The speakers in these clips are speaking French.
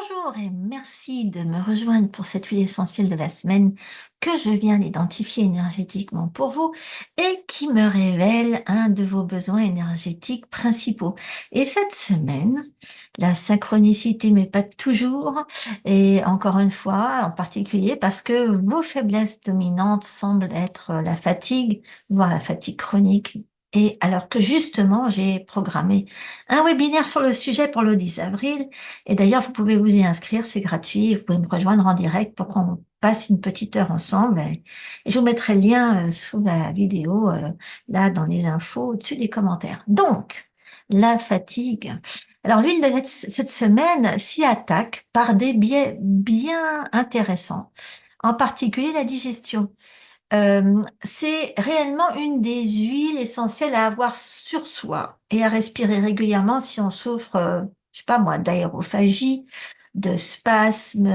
Bonjour et merci de me rejoindre pour cette huile essentielle de la semaine que je viens d'identifier énergétiquement pour vous et qui me révèle un de vos besoins énergétiques principaux. Et cette semaine, la synchronicité m'épate toujours et encore une fois, en particulier parce que vos faiblesses dominantes semblent être la fatigue, voire la fatigue chronique. Et alors que justement, j'ai programmé un webinaire sur le sujet pour le 10 avril. Et d'ailleurs, vous pouvez vous y inscrire, c'est gratuit. Vous pouvez me rejoindre en direct pour qu'on passe une petite heure ensemble. Et je vous mettrai le lien sous la vidéo, là, dans les infos, au-dessus des commentaires. Donc, la fatigue. Alors, l'huile de cette semaine s'y attaque par des biais bien intéressants, en particulier la digestion. C'est réellement une des huiles essentielles à avoir sur soi et à respirer régulièrement si on souffre, je sais pas moi, d'aérophagie, de spasmes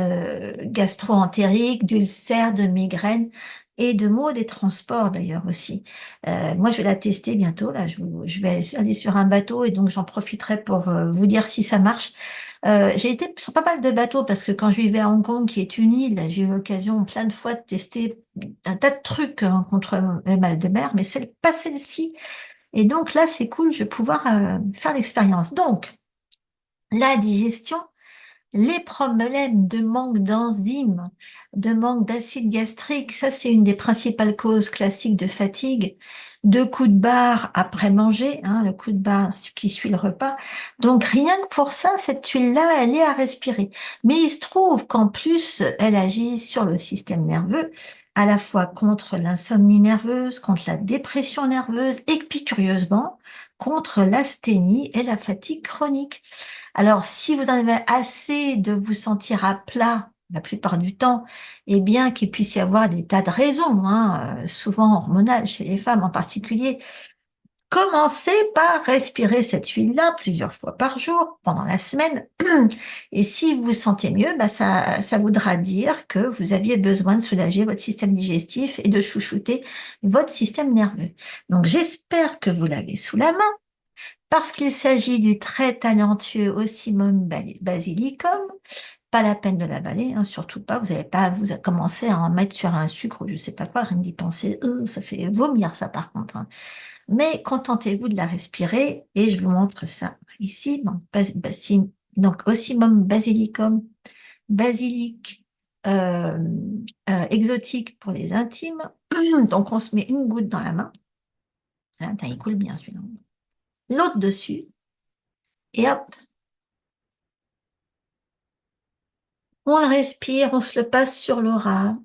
gastro-entériques, d'ulcères, de migraines et de maux des transports d'ailleurs aussi. Moi, je vais la tester bientôt. Là, je vais aller sur un bateau et donc j'en profiterai pour vous dire si ça marche. J'ai été sur pas mal de bateaux parce que quand je vivais à Hong Kong, qui est une île, j'ai eu l'occasion plein de fois de tester un tas de trucs contre les mal de mer, mais c'est pas celle-ci. Et donc là, c'est cool, je vais pouvoir faire l'expérience. Donc, la digestion, les problèmes de manque d'enzymes, de manque d'acide gastrique, ça c'est une des principales causes classiques de fatigue, de coups de barre après manger, hein, le coup de barre qui suit le repas. Donc rien que pour ça, cette huile-là, elle est à respirer. Mais il se trouve qu'en plus, elle agit sur le système nerveux, à la fois contre l'insomnie nerveuse, contre la dépression nerveuse, et puis curieusement, contre l'asthénie et la fatigue chronique. Alors, si vous en avez assez de vous sentir à plat la plupart du temps, eh bien qu'il puisse y avoir des tas de raisons, hein, souvent hormonales chez les femmes en particulier, commencez par respirer cette huile-là plusieurs fois par jour pendant la semaine. Et si vous vous sentez mieux, bah ça voudra dire que vous aviez besoin de soulager votre système digestif et de chouchouter votre système nerveux. Donc, j'espère que vous l'avez sous la main parce qu'il s'agit du très talentueux Ocimum basilicum. Pas la peine de l'avaler, hein, surtout pas. Vous n'allez pas vous commencer à en mettre sur un sucre ou je sais pas quoi, rien d'y penser. Ça fait vomir ça par contre, hein. Mais contentez-vous de la respirer et je vous montre ça ici. Donc, donc Ocimum basilicum, basilic euh, exotique pour les intimes. Donc on se met une goutte dans la main. Là, il coule bien celui-là. L'autre dessus et hop, on le respire, on se le passe sur l'aura.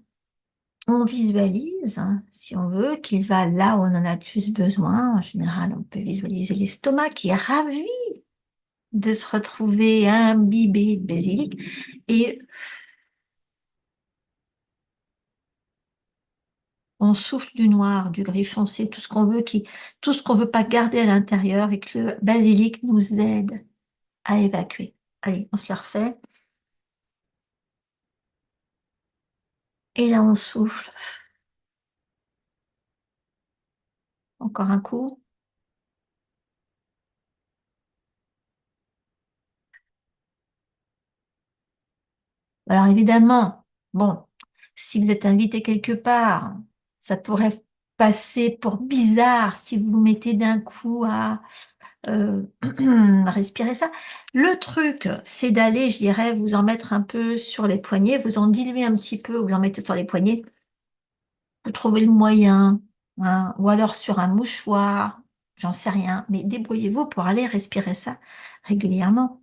On visualise, hein, si on veut, qu'il va là où on en a le plus besoin. En général, on peut visualiser l'estomac qui est ravi de se retrouver imbibé de basilic. Et on souffle du noir, du gris foncé, tout ce qu'on veut, tout ce qu'on veut pas garder à l'intérieur et que le basilic nous aide à évacuer. Allez, on se la refait. Et là, on souffle. Encore un coup. Alors évidemment, bon, si vous êtes invité quelque part, ça pourrait passer pour bizarre si vous vous mettez d'un coup à euh, respirer ça. Le truc, c'est d'aller, je dirais, vous en mettre un peu sur les poignets, vous en diluez un petit peu, vous en mettez sur les poignets, vous trouvez le moyen, hein, ou alors sur un mouchoir, j'en sais rien, mais débrouillez-vous pour aller respirer ça régulièrement.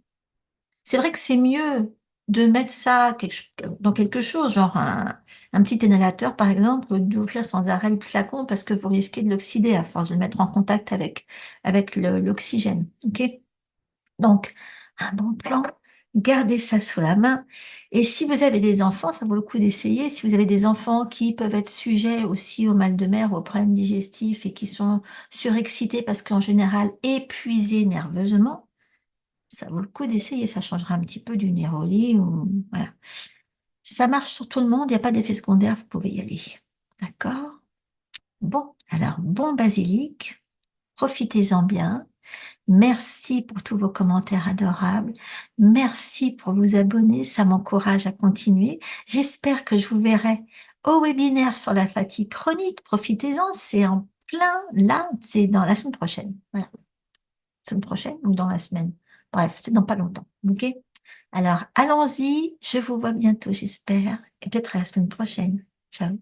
C'est vrai que c'est mieux de mettre ça dans quelque chose, genre un petit inhalateur par exemple, d'ouvrir sans arrêt le flacon parce que vous risquez de l'oxyder à force de le mettre en contact avec l'oxygène. Ok? Donc, un bon plan, gardez ça sous la main. Et si vous avez des enfants, ça vaut le coup d'essayer. Si vous avez des enfants qui peuvent être sujets aussi au mal de mer, aux problèmes digestifs et qui sont surexcités parce qu'en général épuisés nerveusement, ça vaut le coup d'essayer, ça changera un petit peu du Néroli ou voilà. Ça marche sur tout le monde, il n'y a pas d'effet secondaire, vous pouvez y aller. D'accord? Bon, alors bon basilic, profitez-en bien. Merci pour tous vos commentaires adorables. Merci pour vous abonner, ça m'encourage à continuer. J'espère que je vous verrai au webinaire sur la fatigue chronique. Profitez-en, c'est en plein là, c'est dans la semaine prochaine. Voilà, semaine prochaine ou dans la semaine. Bref, c'est dans pas longtemps. OK? Alors, allons-y. Je vous vois bientôt, j'espère. Et peut-être à la semaine prochaine. Ciao.